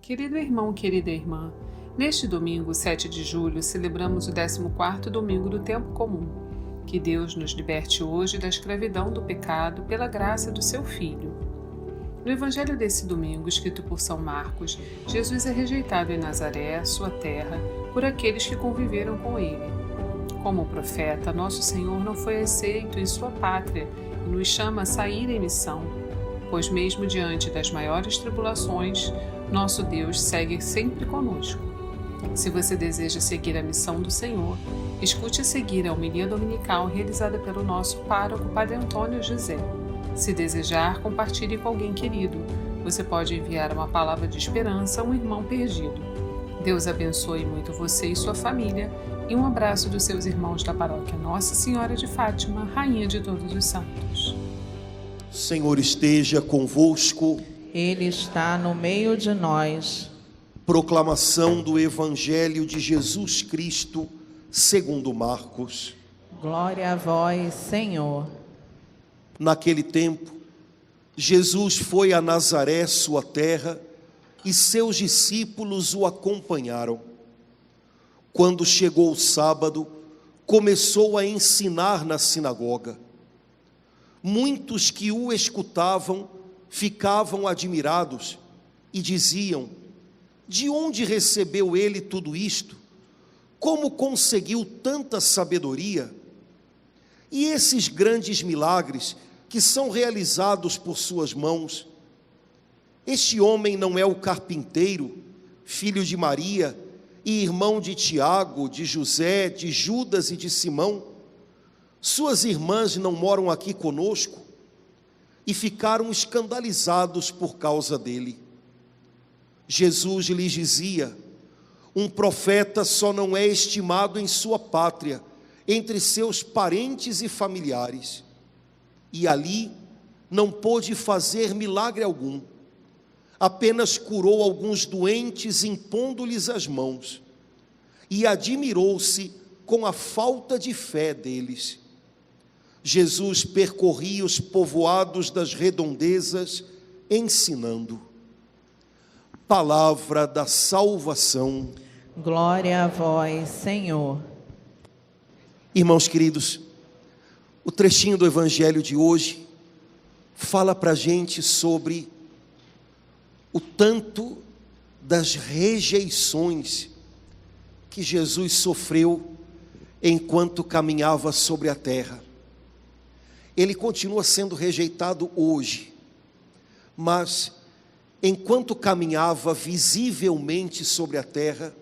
Querido irmão, querida irmã, neste domingo, 7 de julho, celebramos o 14º domingo do tempo comum. Que Deus nos liberte hoje da escravidão do pecado pela graça do seu Filho. No evangelho desse domingo, escrito por São Marcos, Jesus é rejeitado em Nazaré, sua terra, por aqueles que conviveram com ele. Como profeta, nosso Senhor não foi aceito em sua pátria e nos chama a sair em missão, pois mesmo diante das maiores tribulações, nosso Deus segue sempre conosco. Se você deseja seguir a missão do Senhor, escute a seguir a homilia dominical realizada pelo nosso pároco Padre Antônio José. Se desejar, compartilhe com alguém querido. Você pode enviar uma palavra de esperança a um irmão perdido. Deus abençoe muito você e sua família, e um abraço dos seus irmãos da paróquia Nossa Senhora de Fátima, Rainha de Todos os Santos. Senhor esteja convosco. Ele está no meio de nós. Proclamação do Evangelho de Jesus Cristo, segundo Marcos. Glória a vós, Senhor. Naquele tempo, Jesus foi a Nazaré, sua terra, e seus discípulos o acompanharam. Quando chegou o sábado, começou a ensinar na sinagoga. Muitos que o escutavam ficavam admirados e diziam: de onde recebeu ele tudo isto? Como conseguiu tanta sabedoria? E esses grandes milagres que são realizados por suas mãos? Este homem não é o carpinteiro, filho de Maria e irmão de Tiago, de José, de Judas e de Simão? Suas irmãs não moram aqui conosco? E ficaram escandalizados por causa dele. Jesus lhes dizia: um profeta só não é estimado em sua pátria, entre seus parentes e familiares. E ali não pôde fazer milagre algum. Apenas curou alguns doentes impondo-lhes as mãos. E admirou-se com a falta de fé deles. Jesus percorria os povoados das redondezas, ensinando. Palavra da salvação. Glória a vós, Senhor. Irmãos queridos, o trechinho do Evangelho de hoje fala para a gente sobre o tanto das rejeições que Jesus sofreu enquanto caminhava sobre a terra. Ele continua sendo rejeitado hoje, mas enquanto caminhava visivelmente sobre a terra,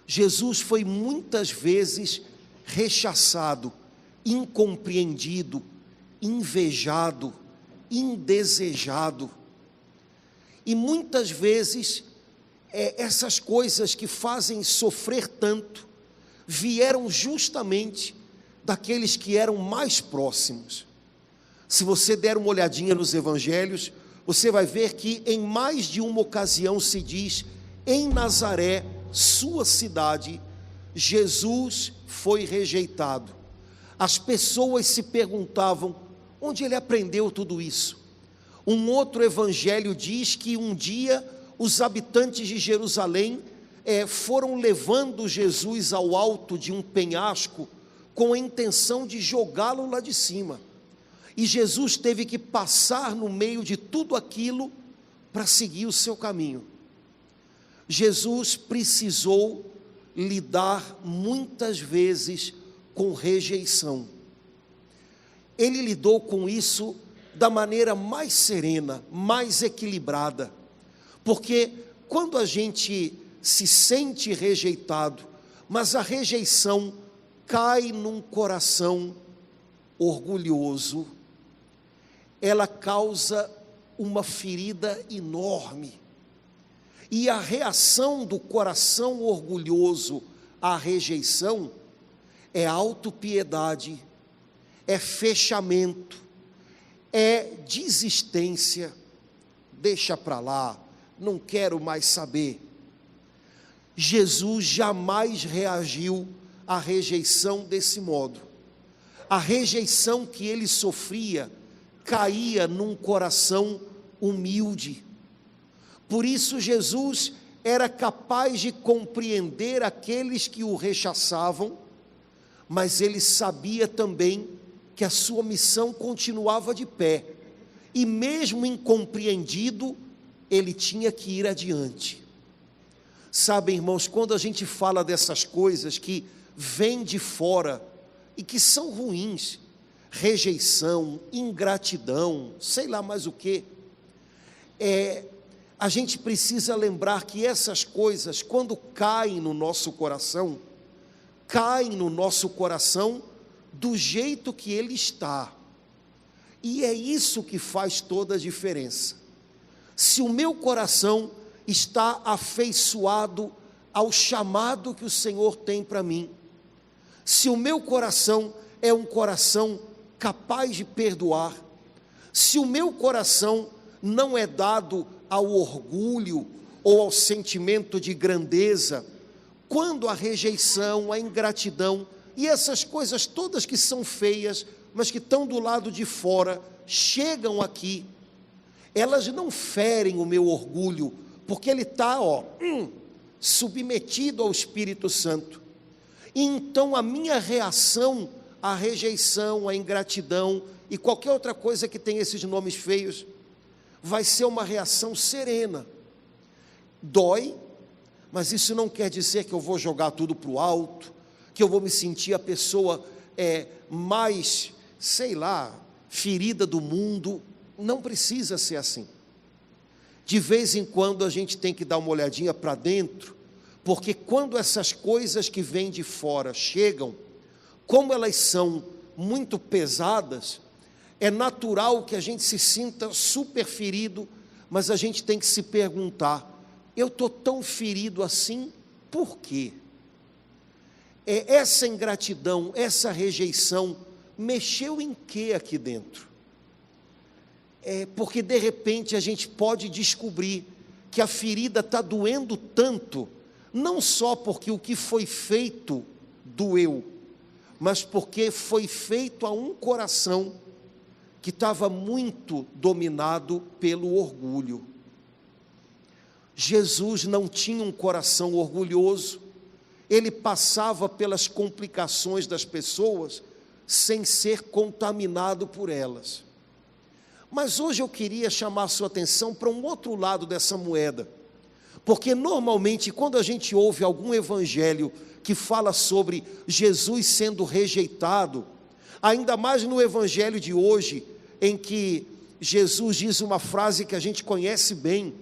Jesus foi muitas vezes rechaçado, incompreendido, invejado, indesejado. E muitas vezes essas coisas que fazem sofrer tanto vieram justamente daqueles que eram mais próximos. Se você der uma olhadinha nos evangelhos, você vai ver que em mais de uma ocasião se diz: em Nazaré, sua cidade, Jesus foi rejeitado. As pessoas se perguntavam: onde ele aprendeu tudo isso? Um outro evangelho diz que um dia os habitantes de Jerusalém foram levando Jesus ao alto de um penhasco com a intenção de jogá-lo lá de cima. E Jesus teve que passar no meio de tudo aquilo para seguir o seu caminho. Jesus precisou lidar muitas vezes com rejeição. Ele lidou com isso da maneira mais serena, mais equilibrada, porque quando a gente se sente rejeitado, mas a rejeição cai num coração orgulhoso, ela causa uma ferida enorme. E a reação do coração orgulhoso à rejeição é autopiedade, é fechamento, é desistência. Deixa para lá, não quero mais saber. Jesus jamais reagiu à rejeição desse modo. A rejeição que ele sofria caía num coração humilde. Por isso Jesus era capaz de compreender aqueles que o rechaçavam, mas ele sabia também que a sua missão continuava de pé, e mesmo incompreendido, ele tinha que ir adiante. Sabem, irmãos, quando a gente fala dessas coisas que vêm de fora e que são ruins, rejeição, ingratidão, sei lá mais o que, a gente precisa lembrar que essas coisas, quando caem no nosso coração do jeito que ele está, e é isso que faz toda a diferença. Se o meu coração está afeiçoado ao chamado que o Senhor tem para mim, se o meu coração é um coração capaz de perdoar, se o meu coração não é dado ao orgulho ou ao sentimento de grandeza, quando a rejeição, a ingratidão e essas coisas todas que são feias, mas que estão do lado de fora, chegam aqui, elas não ferem o meu orgulho, porque ele está submetido ao Espírito Santo. E então a minha reação à rejeição, à ingratidão e qualquer outra coisa que tenha esses nomes feios, vai ser uma reação serena. Dói, mas isso não quer dizer que eu vou jogar tudo para o alto, que eu vou me sentir a pessoa mais, sei lá, ferida do mundo. Não precisa ser assim. De vez em quando a gente tem que dar uma olhadinha para dentro, porque quando essas coisas que vêm de fora chegam, como elas são muito pesadas, é natural que a gente se sinta super ferido, mas a gente tem que se perguntar: eu estou tão ferido assim, por quê? Essa ingratidão, essa rejeição, mexeu em quê aqui dentro? Porque de repente a gente pode descobrir que a ferida está doendo tanto, não só porque o que foi feito doeu, mas porque foi feito a um coração que estava muito dominado pelo orgulho. Jesus não tinha um coração orgulhoso, ele passava pelas complicações das pessoas sem ser contaminado por elas. Mas hoje eu queria chamar a sua atenção para um outro lado dessa moeda, porque normalmente quando a gente ouve algum evangelho que fala sobre Jesus sendo rejeitado, ainda mais no evangelho de hoje, em que Jesus diz uma frase que a gente conhece bem: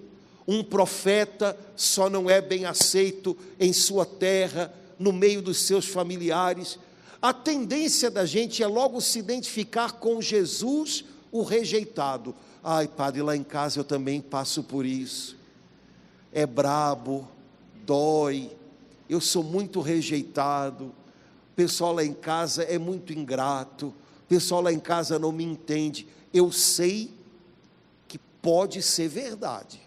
um profeta só não é bem aceito em sua terra, no meio dos seus familiares. A tendência da gente é logo se identificar com Jesus, o rejeitado. Ai, padre, lá em casa eu também passo por isso. É brabo, dói, eu sou muito rejeitado, o pessoal lá em casa é muito ingrato, o pessoal lá em casa não me entende. Eu sei que pode ser verdade,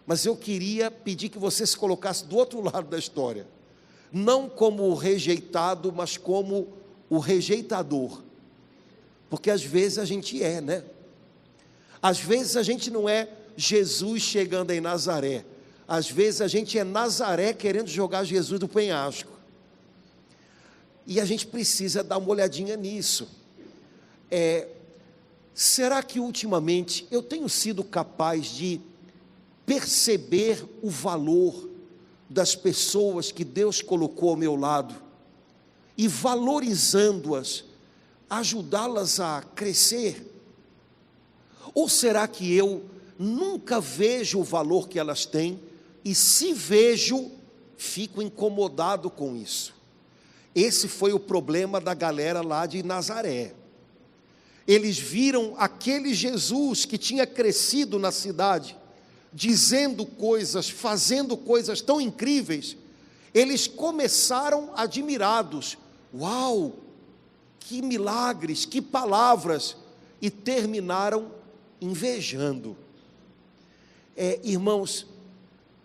mas eu queria pedir que você se colocasse do outro lado da história, não como o rejeitado, mas como o rejeitador, porque às vezes a gente né? Às vezes a gente não é Jesus chegando em Nazaré, às vezes a gente é Nazaré querendo jogar Jesus do penhasco, e a gente precisa dar uma olhadinha nisso. Será que ultimamente eu tenho sido capaz de perceber o valor das pessoas que Deus colocou ao meu lado e, valorizando-as, ajudá-las a crescer? Ou será que eu nunca vejo o valor que elas têm e, se vejo, fico incomodado com isso? Esse foi o problema da galera lá de Nazaré. Eles viram aquele Jesus que tinha crescido na cidade, dizendo coisas, fazendo coisas tão incríveis. Eles começaram admirados: uau, que milagres, que palavras, e terminaram invejando. Irmãos,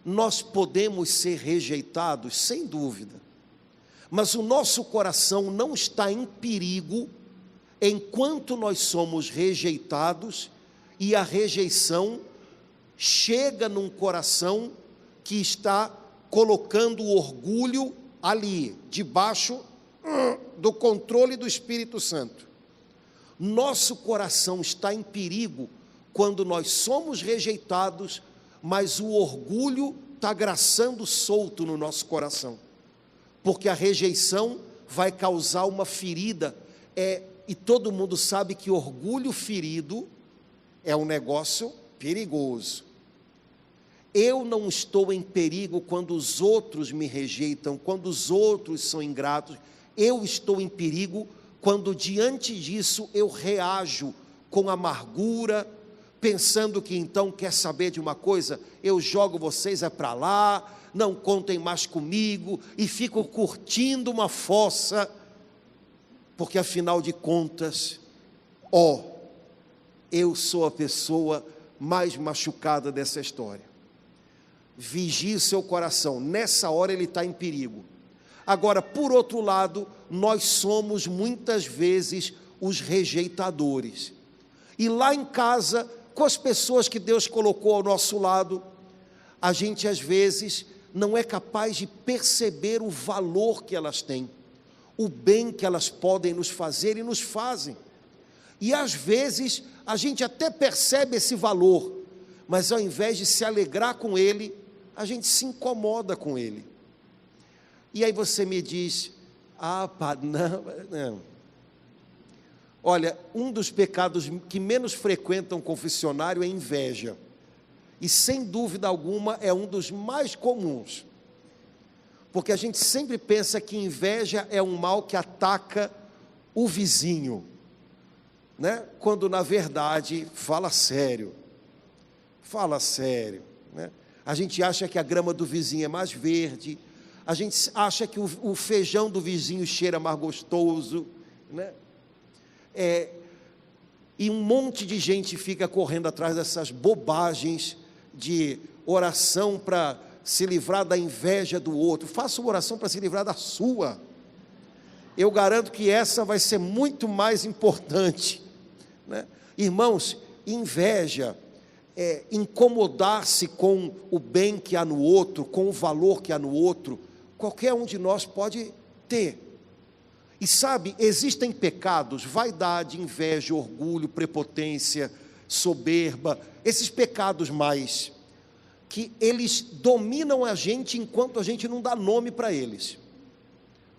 nós podemos ser rejeitados, sem dúvida, mas o nosso coração não está em perigo enquanto nós somos rejeitados e a rejeição chega num coração que está colocando o orgulho ali, debaixo do controle do Espírito Santo. Nosso coração está em perigo quando nós somos rejeitados, mas o orgulho está graçando solto no nosso coração, porque a rejeição vai causar uma ferida, e todo mundo sabe que orgulho ferido é um negócio perigoso. Eu não estou em perigo quando os outros me rejeitam, quando os outros são ingratos. Eu estou em perigo quando diante disso eu reajo com amargura, pensando que então, quer saber de uma coisa, eu jogo vocês para lá, não contem mais comigo, e fico curtindo uma fossa, porque afinal de contas, eu sou a pessoa mais machucada dessa história. Vigie seu coração, nessa hora ele está em perigo. Agora, por outro lado, nós somos muitas vezes os rejeitadores, e lá em casa, com as pessoas que Deus colocou ao nosso lado, a gente às vezes não é capaz de perceber o valor que elas têm, o bem que elas podem nos fazer e nos fazem, e às vezes a gente até percebe esse valor, mas ao invés de se alegrar com ele, a gente se incomoda com ele. E aí você me diz, não. Olha, um dos pecados que menos frequentam o confessionário é inveja, e sem dúvida alguma é um dos mais comuns, porque a gente sempre pensa que inveja é um mal que ataca o vizinho, né? Quando na verdade, fala sério, né? A gente acha que a grama do vizinho é mais verde, a gente acha que o feijão do vizinho cheira mais gostoso, né? E um monte de gente fica correndo atrás dessas bobagens de oração para se livrar da inveja do outro. Faça uma oração para se livrar da sua. Eu garanto que essa vai ser muito mais importante, né? Irmãos, inveja é incomodar-se com o bem que há no outro, com o valor que há no outro. Qualquer um de nós pode ter. E sabe, existem pecados, vaidade, inveja, orgulho, prepotência, soberba, esses pecados mais, que eles dominam a gente enquanto a gente não dá nome para eles.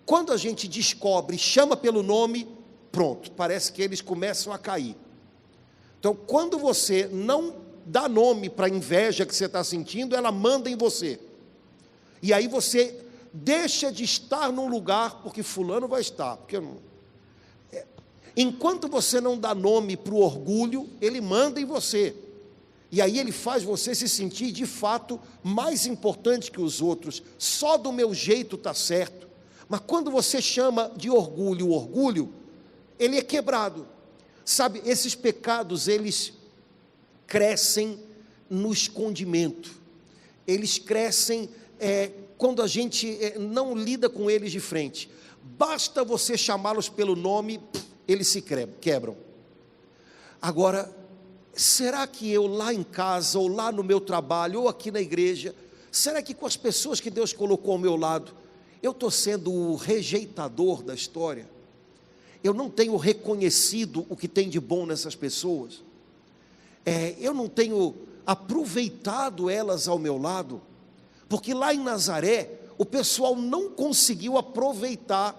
Quando a gente descobre, chama pelo nome, pronto, parece que eles começam a cair. Então, quando você não dá nome para a inveja que você está sentindo, ela manda em você. E aí você deixa de estar num lugar, porque fulano vai estar. Enquanto você não dá nome para o orgulho, ele manda em você. E aí ele faz você se sentir, de fato, mais importante que os outros. Só do meu jeito está certo. Mas quando você chama de orgulho o orgulho, ele é quebrado. Sabe, esses pecados, eles crescem no escondimento. Eles crescem quando a gente não lida com eles de frente. Basta você chamá-los pelo nome, eles se quebram. Agora, será que eu lá em casa, ou lá no meu trabalho, ou aqui na igreja, será que com as pessoas que Deus colocou ao meu lado, eu estou sendo o rejeitador da história? Eu não tenho reconhecido o que tem de bom nessas pessoas? Eu não tenho aproveitado elas ao meu lado? Porque lá em Nazaré, o pessoal não conseguiu aproveitar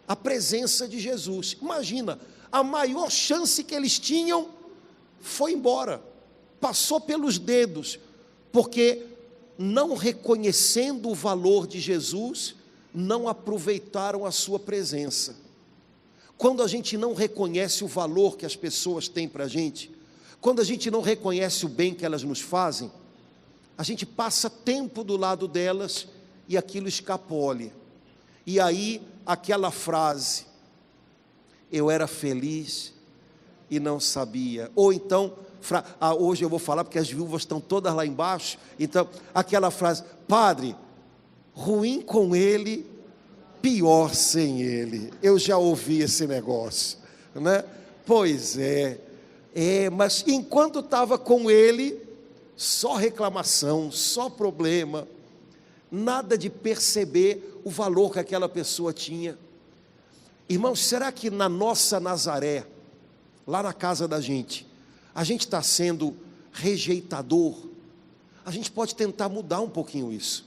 a presença de Jesus. Imagina, a maior chance que eles tinham foi embora, passou pelos dedos, porque não reconhecendo o valor de Jesus, não aproveitaram a sua presença. Quando a gente não reconhece o valor que as pessoas têm para a gente, quando a gente não reconhece o bem que elas nos fazem, a gente passa tempo do lado delas e aquilo escapole. E aí aquela frase, eu era feliz e não sabia. Ou então, hoje eu vou falar porque as viúvas estão todas lá embaixo, então aquela frase, padre, ruim com ele, pior sem ele. Eu já ouvi esse negócio, né? Pois mas enquanto estava com ele, só reclamação, só problema, nada de perceber o valor que aquela pessoa tinha. Irmãos, será que na nossa Nazaré, lá na casa da gente, a gente está sendo rejeitador? A gente pode tentar mudar um pouquinho isso.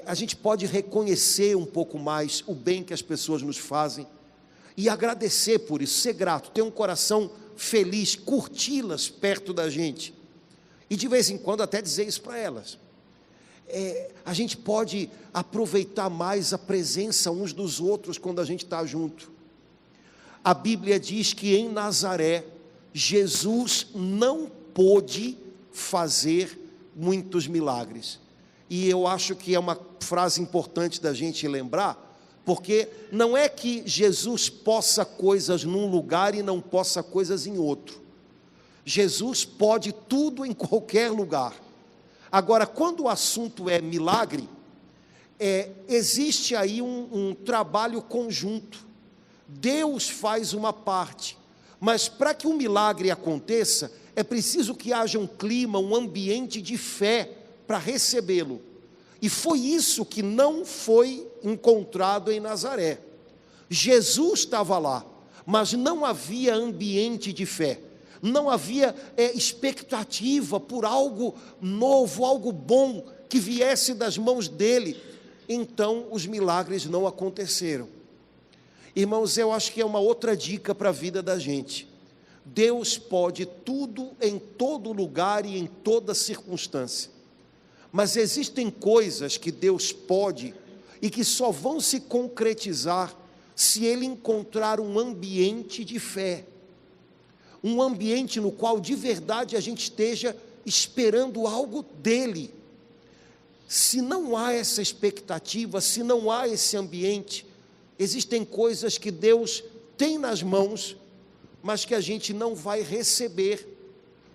A gente pode reconhecer um pouco mais o bem que as pessoas nos fazem e agradecer por isso, ser grato, ter um coração feliz, curti-las perto da gente e de vez em quando até dizer isso para elas. A gente pode aproveitar mais a presença uns dos outros quando a gente está junto. A Bíblia diz que em Nazaré, Jesus não pôde fazer muitos milagres. E eu acho que é uma frase importante da gente lembrar, porque não é que Jesus possa coisas num lugar e não possa coisas em outro. Jesus pode tudo em qualquer lugar. Agora, quando o assunto é milagre, existe aí um trabalho conjunto. Deus faz uma parte, mas para que um milagre aconteça, é preciso que haja um clima, um ambiente de fé para recebê-lo. E foi isso que não foi encontrado em Nazaré. Jesus estava lá, mas não havia ambiente de fé, não havia expectativa por algo novo, algo bom que viesse das mãos dele. Então os milagres não aconteceram. Irmãos, eu acho que é uma outra dica para a vida da gente. Deus pode tudo em todo lugar e em toda circunstância, mas existem coisas que Deus pode e que só vão se concretizar se Ele encontrar um ambiente de fé, um ambiente no qual de verdade a gente esteja esperando algo dEle. Se não há essa expectativa, se não há esse ambiente, existem coisas que Deus tem nas mãos, mas que a gente não vai receber,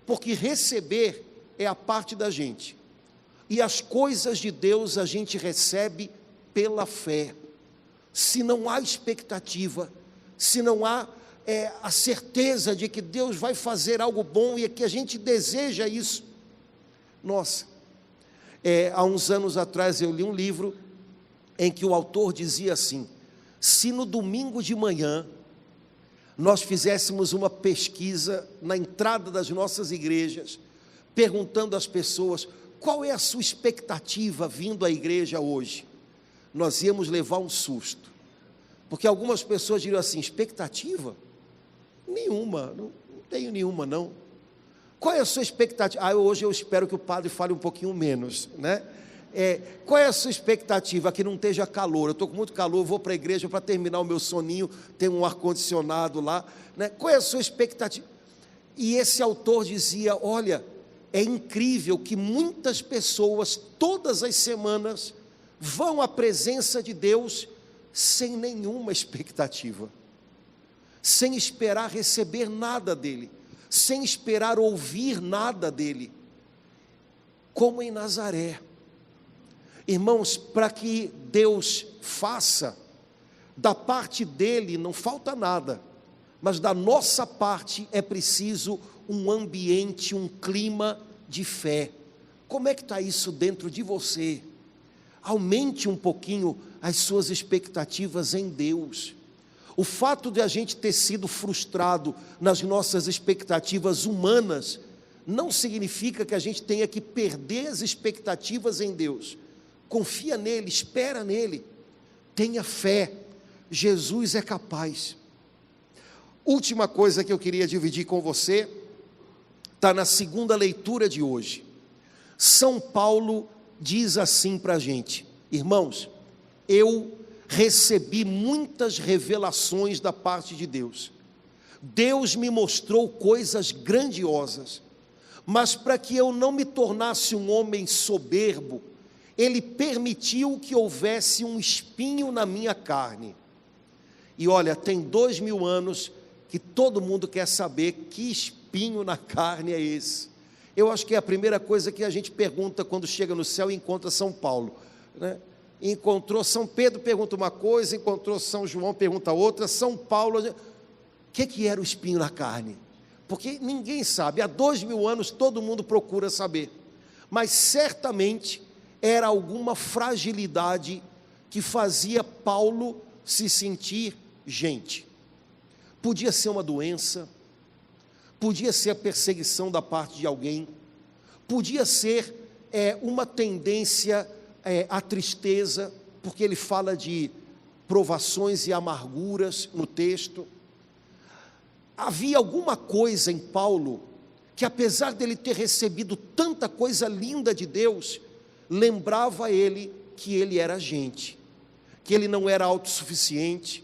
porque receber é a parte da gente, e as coisas de Deus a gente recebe pela fé. Se não há expectativa, se não há a certeza de que Deus vai fazer algo bom e que a gente deseja isso, nossa, há uns anos atrás eu li um livro em que o autor dizia assim: se no domingo de manhã nós fizéssemos uma pesquisa na entrada das nossas igrejas, perguntando às pessoas qual é a sua expectativa vindo à igreja hoje, nós íamos levar um susto, porque algumas pessoas diriam assim: expectativa? Nenhuma, não tenho nenhuma não. Qual é a sua expectativa? Hoje eu espero que o padre fale um pouquinho menos, né? Qual é a sua expectativa? Que não esteja calor. Eu estou com muito calor, eu vou para a igreja para terminar o meu soninho, tem um ar-condicionado lá, né? Qual é a sua expectativa? E esse autor dizia: olha, é incrível que muitas pessoas, todas as semanas, vão à presença de Deus sem nenhuma expectativa, sem esperar receber nada dEle, sem esperar ouvir nada dEle, como em Nazaré. Irmãos, para que Deus faça, da parte dEle não falta nada, mas da nossa parte é preciso um ambiente, um clima de fé. Como é que está isso dentro de você? Aumente um pouquinho as suas expectativas em Deus. O fato de a gente ter sido frustrado nas nossas expectativas humanas não significa que a gente tenha que perder as expectativas em Deus. Confia nele, espera nele, tenha fé, Jesus é capaz. Última coisa que eu queria dividir com você, está na segunda leitura de hoje. São Paulo diz assim para a gente: irmãos, eu recebi muitas revelações da parte de Deus, Deus me mostrou coisas grandiosas, mas para que eu não me tornasse um homem soberbo, Ele permitiu que houvesse um espinho na minha carne. E olha, tem 2000 anos que todo mundo quer saber que espinho na carne é esse. Eu acho que é a primeira coisa que a gente pergunta quando chega no céu e encontra São Paulo, né? Encontrou São Pedro, pergunta uma coisa, encontrou São João, pergunta outra, São Paulo, o que era o espinho na carne? Porque ninguém sabe, há 2000 anos todo mundo procura saber, mas certamente era alguma fragilidade que fazia Paulo se sentir gente. Podia ser uma doença, podia ser a perseguição da parte de alguém, podia ser uma tendência à tristeza, porque ele fala de provações e amarguras no texto. Havia alguma coisa em Paulo que, apesar dele ter recebido tanta coisa linda de Deus, lembrava ele que ele era gente, que ele não era autossuficiente,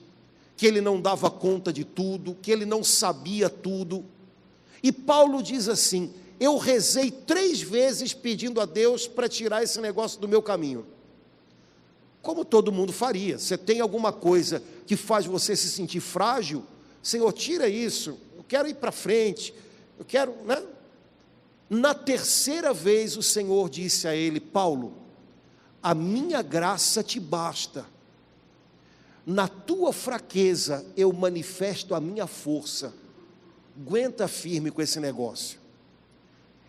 que ele não dava conta de tudo, que ele não sabia tudo. E Paulo diz assim: eu rezei 3 vezes pedindo a Deus para tirar esse negócio do meu caminho. Como todo mundo faria. Você tem alguma coisa que faz você se sentir frágil? Senhor, tira isso, eu quero ir para frente, eu quero, né? Na 3ª vez o Senhor disse a ele: Paulo, a minha graça te basta, na tua fraqueza eu manifesto a minha força, aguenta firme com esse negócio.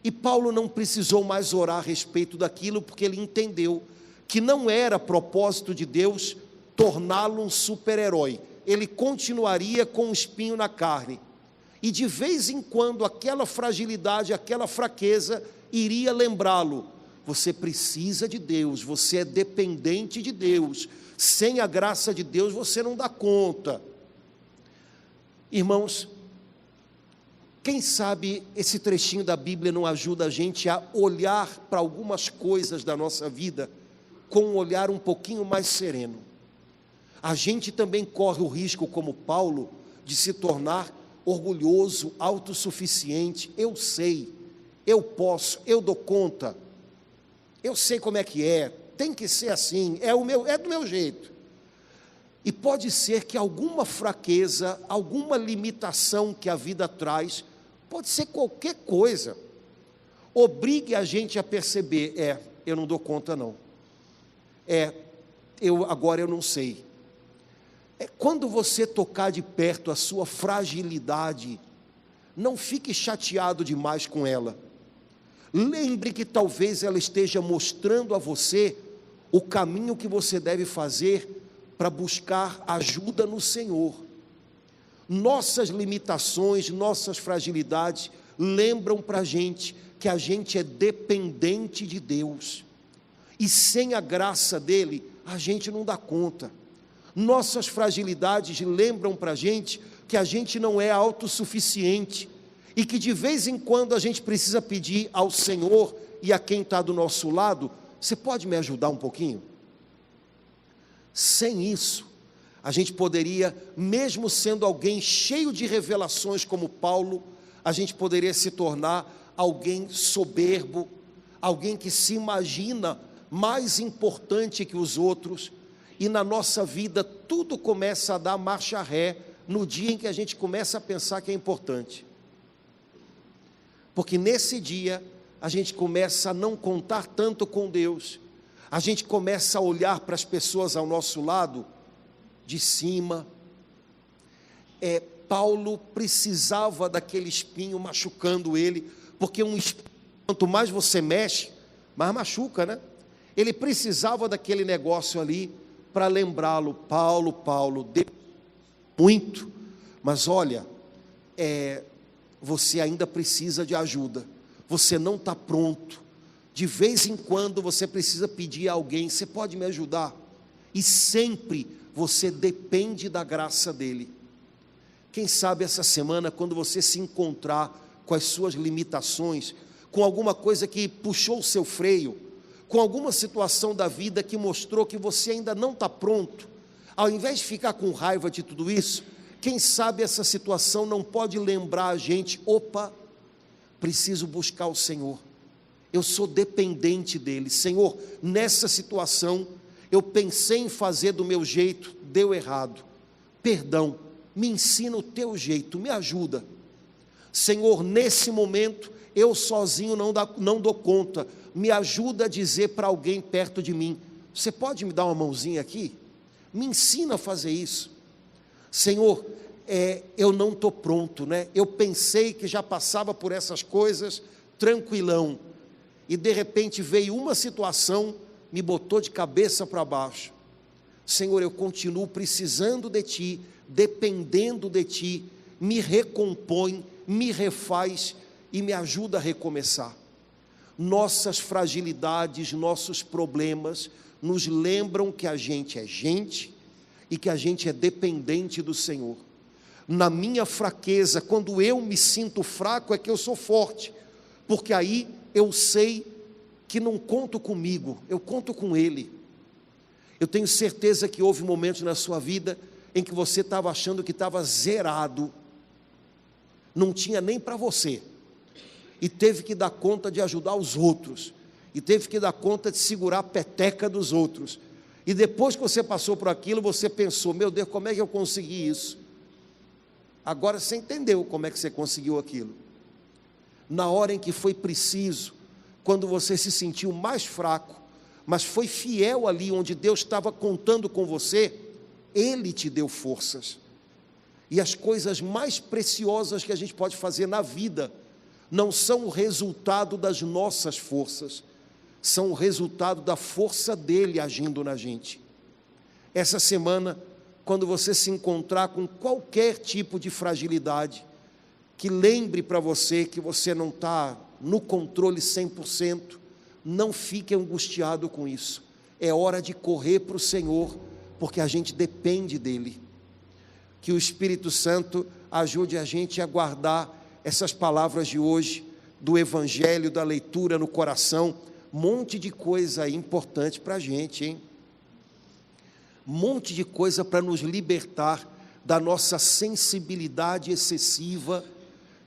E Paulo não precisou mais orar a respeito daquilo, porque ele entendeu que não era propósito de Deus torná-lo um super-herói. Ele continuaria com um espinho na carne, e de vez em quando aquela fragilidade, aquela fraqueza iria lembrá-lo: você precisa de Deus, você é dependente de Deus, sem a graça de Deus você não dá conta. Irmãos, quem sabe esse trechinho da Bíblia não ajuda a gente a olhar para algumas coisas da nossa vida com um olhar um pouquinho mais sereno. A gente também corre o risco, como Paulo, de se tornar orgulhoso, autossuficiente. Eu sei, eu posso, eu dou conta, eu sei como é que é, tem que ser assim, é do meu jeito. E pode ser que alguma fraqueza, alguma limitação que a vida traz, pode ser qualquer coisa, obrigue a gente a perceber: eu não dou conta não, agora eu não sei. Quando você tocar de perto a sua fragilidade, não fique chateado demais com ela. Lembre que talvez ela esteja mostrando a você o caminho que você deve fazer para buscar ajuda no Senhor. Nossas limitações, nossas fragilidades lembram para a gente que a gente é dependente de Deus, e sem a graça dele a gente não dá conta. Nossas fragilidades lembram para a gente que a gente não é autossuficiente, e que de vez em quando a gente precisa pedir ao Senhor e a quem está do nosso lado: você pode me ajudar um pouquinho? Sem isso, a gente poderia, mesmo sendo alguém cheio de revelações como Paulo, a gente poderia se tornar alguém soberbo, alguém que se imagina mais importante que os outros, e na nossa vida tudo começa a dar marcha ré no dia em que a gente começa a pensar que é importante. Porque nesse dia a gente começa a não contar tanto com Deus, a gente começa a olhar para as pessoas ao nosso lado de cima. Paulo precisava daquele espinho machucando ele, porque um espinho, quanto mais você mexe, mais machuca, né? Ele precisava daquele negócio ali para lembrá-lo: Paulo, deu muito, mas olha, você ainda precisa de ajuda, você não está pronto, de vez em quando você precisa pedir a alguém: você pode me ajudar? E sempre você depende da graça dele. Quem sabe essa semana, quando você se encontrar com as suas limitações, com alguma coisa que puxou o seu freio, com alguma situação da vida que mostrou que você ainda não está pronto, ao invés de ficar com raiva de tudo isso, quem sabe essa situação não pode lembrar a gente: opa, preciso buscar o Senhor, eu sou dependente dele. Senhor, nessa situação eu pensei em fazer do meu jeito, deu errado, perdão, me ensina o teu jeito, me ajuda. Senhor, nesse momento eu sozinho não dou conta, me ajuda a dizer para alguém perto de mim: você pode me dar uma mãozinha aqui? Me ensina a fazer isso. Senhor, eu não estou pronto, né? Eu pensei que já passava por essas coisas tranquilão, e de repente veio uma situação me botou de cabeça para baixo. Senhor, eu continuo precisando de Ti, dependendo de Ti, me recompõe, me refaz e me ajuda a recomeçar. Nossas fragilidades, nossos problemas nos lembram que a gente é gente e que a gente é dependente do Senhor. Na minha fraqueza, quando eu me sinto fraco, é que eu sou forte, porque aí eu sei que não conto comigo, eu conto com Ele. Eu tenho certeza que houve momentos na sua vida em que você estava achando que estava zerado, não tinha nem para você, e teve que dar conta de ajudar os outros, e teve que dar conta de segurar a peteca dos outros, e depois que você passou por aquilo, você pensou, meu Deus, como é que eu consegui isso? Agora você entendeu como é que você conseguiu aquilo. Na hora em que foi preciso, quando você se sentiu mais fraco, mas foi fiel ali onde Deus estava contando com você, Ele te deu forças. E as coisas mais preciosas que a gente pode fazer na vida, não são o resultado das nossas forças, são o resultado da força dEle agindo na gente. Essa semana, quando você se encontrar com qualquer tipo de fragilidade, que lembre para você que você não está no controle 100%, não fique angustiado com isso. É hora de correr para o Senhor, porque a gente depende dEle. Que o Espírito Santo ajude a gente a guardar essas palavras de hoje, do Evangelho, da leitura no coração. Monte de coisa importante para a gente, hein? Monte de coisa para nos libertar da nossa sensibilidade excessiva,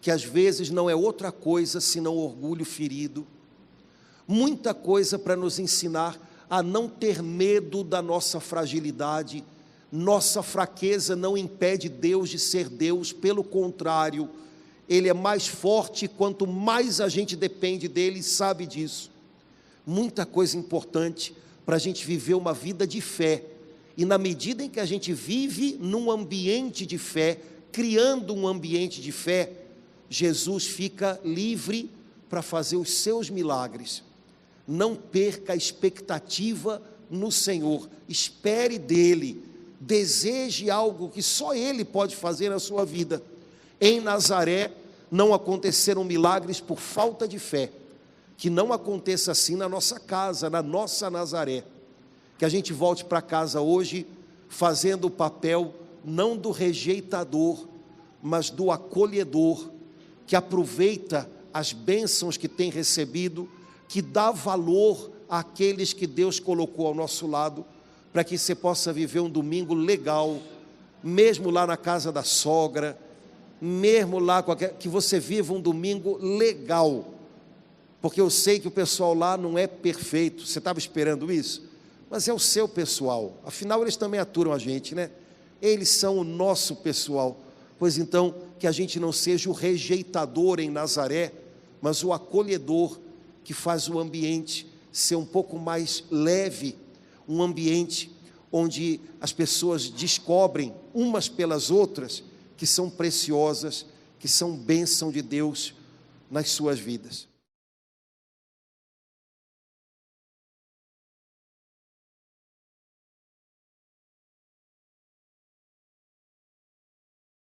que às vezes não é outra coisa senão orgulho ferido. Muita coisa para nos ensinar a não ter medo da nossa fragilidade. Nossa fraqueza não impede Deus de ser Deus, pelo contrário, Ele é mais forte quanto mais a gente depende dEle e sabe disso. Muita coisa importante para a gente viver uma vida de fé. E na medida em que a gente vive num ambiente de fé, criando um ambiente de fé, Jesus fica livre para fazer os seus milagres. Não perca a expectativa no Senhor, espere dEle, deseje algo que só Ele pode fazer na sua vida. Em Nazaré não aconteceram milagres por falta de fé, que não aconteça assim na nossa casa, na nossa Nazaré. Que a gente volte para casa hoje fazendo o papel não do rejeitador, mas do acolhedor, que aproveita as bênçãos que tem recebido, que dá valor àqueles que Deus colocou ao nosso lado, para que você possa viver um domingo legal, mesmo lá na casa da sogra, mesmo lá, que você viva um domingo legal, porque eu sei que o pessoal lá não é perfeito. Você estava esperando isso? Mas é o seu pessoal, afinal eles também aturam a gente, né? Eles são o nosso pessoal. Pois então, que a gente não seja o rejeitador em Nazaré, mas o acolhedor, que faz o ambiente ser um pouco mais leve, um ambiente onde as pessoas descobrem umas pelas outras que são preciosas, que são bênção de Deus nas suas vidas.